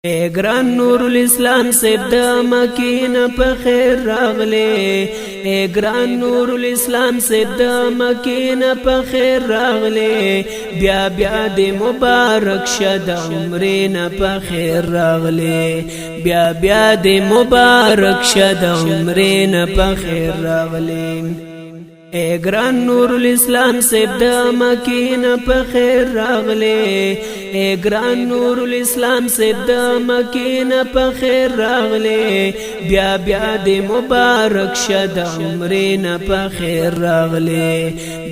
اے گران نور الاسلام سیب د مکین په خیر راغله اے گران نور الاسلام سیب د مکین په خیر راغله بیا بیا د مبارک شد عمرین په خیر راغله بیا بیا د مبارک شد عمرین په خیر راغله اے گران نور الاسلام سیب د مکین په خیر راغله اے گران نور الاسلام سیب د مکین په خیر راغله بیا بیا د مبارک شد عمرین په خیر راغله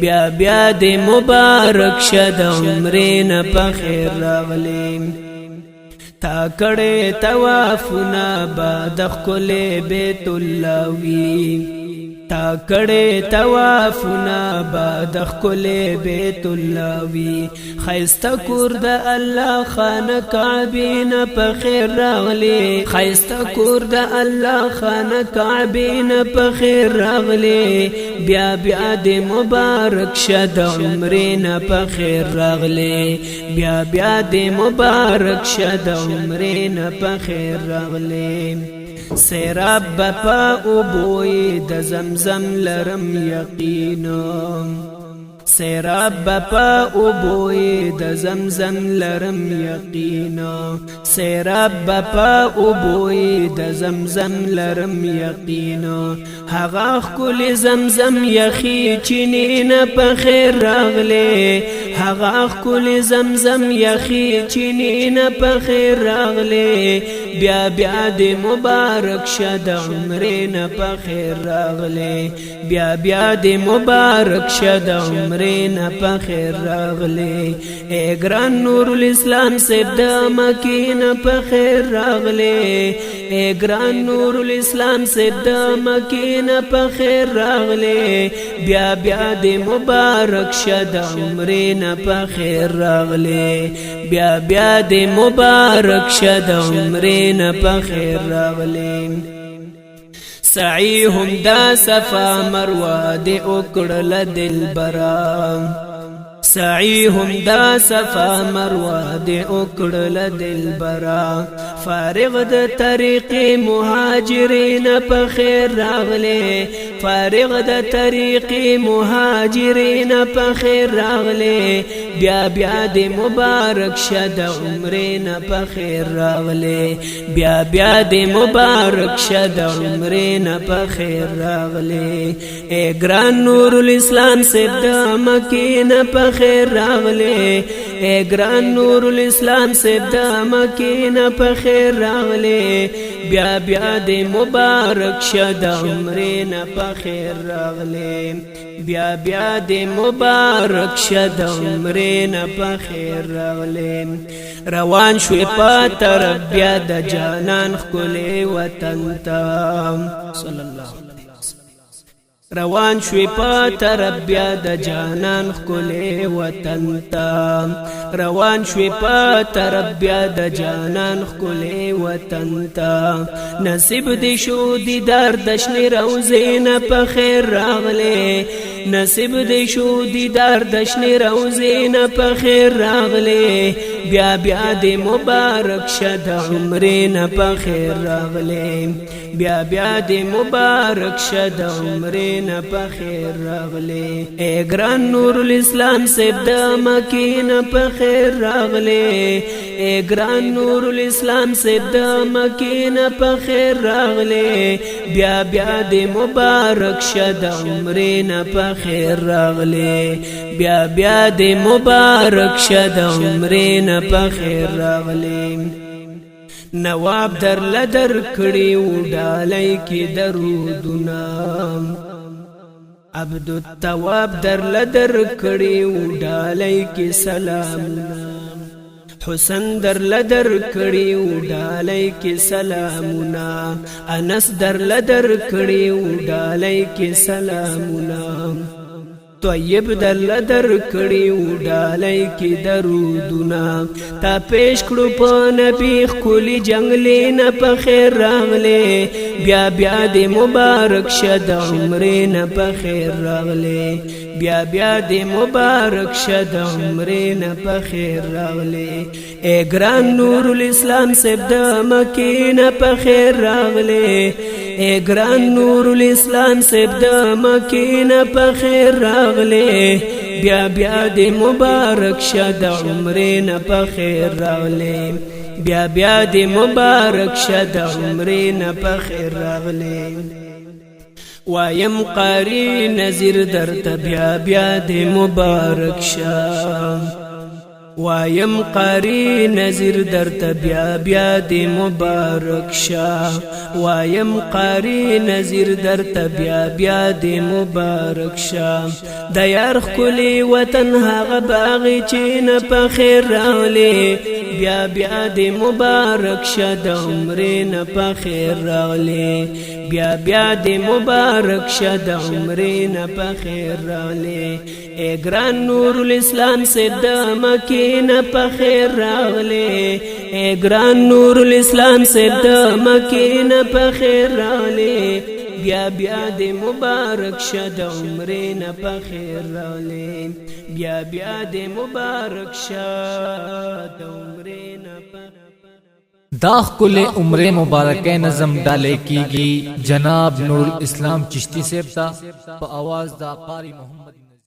بیا بیا د مبارک شد عمرین په خیر راغله تا کړه توافنا بعد خل بیت الله وی تا کړه توافنا بعد خل بیت الله وی خیستا کور د الله خانه کعبین په خیر راغلی خیستا کور د الله خانه کعبین په خیر راغلی بیا بیا د مبارک شد عمرین په خیر راغلی بیا بیا د مبارک شد عمرین په خیر راغلی سیراب بپا اوبوی د زمزم لرم یقینا سیراب بپا اوبوی د زمزم لرم یقینا سیراب بپا اوبوی د زمزم لرم یقینا هغه کل زمزم یخی چینین په خیر راغله هغه کل زمزم یخی چینین په خیر راغله بیا بیا د مبارک شد عمرین په خیر راغله بیا بیا د مبارک شد عمرین په خیر راغله اے گران نور الاسلام سیب د مکین په خیر راغله اے گران نور الاسلام سیب د مکین په خیر راغله بیا بیا د مبارک شد عمرین په خیر راغله بیا بیا د مبارک شد عمرین په خیر راغله سعیهم دا صفا مروه د وکړل دلبرا سعیهم دا صفا مروه د وکړل دلبرا فارغ د طریق مهاجرین په خیر راغله فارغ د طریق مهاجرین په خیر راغله بیا بیا د مبارک شد عمرین په خیر راغله بیا بیا د مبارک شد عمرین په خیر راغله اے گران نور الاسلام سیب د مکین په خیر راغله اے گران نور الاسلام سیب د مکین په خیر راغله بیا بیا د مبارک شد عمرین په خیر راغله بیا بیا د مبارک شد عمرین په خیر راغله روان شوی په طرف بیا د جانان خلی وطن ته صلی الله روان شوی په طرف بیا د جانان خلی وطن ته روان شوی په طرف بیا د جانان خلی وطن ته نصیب دی شو دیدار د شنی روزین په خیر راغله نصیب دی شو دیدار د شنی روزین په خیر راغله بیا بیا د مبارک شد عمرین په خیر راغله بیا بیا د مبارک شد عمرین په خیر راغله اے گران نور الاسلام سیب د مکین په خیر راغله اے گران نور الاسلام سیب د مکین په خیر راغله بیا بیا د مبارک شد عمرین په خیر راغله بیا بیا د مبارک شد عمرین په خیر راغله نواب در لدر کړي وډالای کی درودنا عبد التواب در لدر کړي وډالای کی سلامنا حسن در لدر کړي وډالای کی سلامنا انس در لدر کړي وډالای کی سلامنا طیب دل در کړي وډالای کی درودونه تا پیش کړو په نبی خولي جنگلی نه په خیر راغله بیا بیا دې مبارک شد عمرې نه په خیر راغله بیا بیا دې مبارک شد عمرې نه په خیر راغله اے ګران نور الاسلام سب د مکې نه په خیر راغله اے ګران نور الاسلام سب د مکې نه په خیر راغله بیا بیا دې مبارک شد عمرې نه په خیر راغله بیا بیا دې مبارک شد عمرې نه په خیر راغله وایم قاری نذیر درته بیا بیا دې مبارک شه وایم قاری نذیر درته بیا بیا دې مبارک شه وایم قاری نذیر درته بیا بیا دې مبارک شه د یار خلی وطن هغه باغ چې نه په خیر راغلی بیا بیا دې مبارک شه د عمرې نه په خیر راغلی بیا بیا دې مبارک شه د عمرې نه په خیر راغلی اے ګران نور الاسلام سے د مکې نه په خیر راغلی اے ګران نور الاسلام سے د مکې نه په خیر راغلی بیا بیا دې مبارک شه د عمرې نه په خیر راغلی بیا بیا دې مبارک شه د عمرې نه په دا کل عمر مبارک نظم ڈالے کیگی جناب نور اسلام چشتی صاحب تا په आवाज دا قاری محمد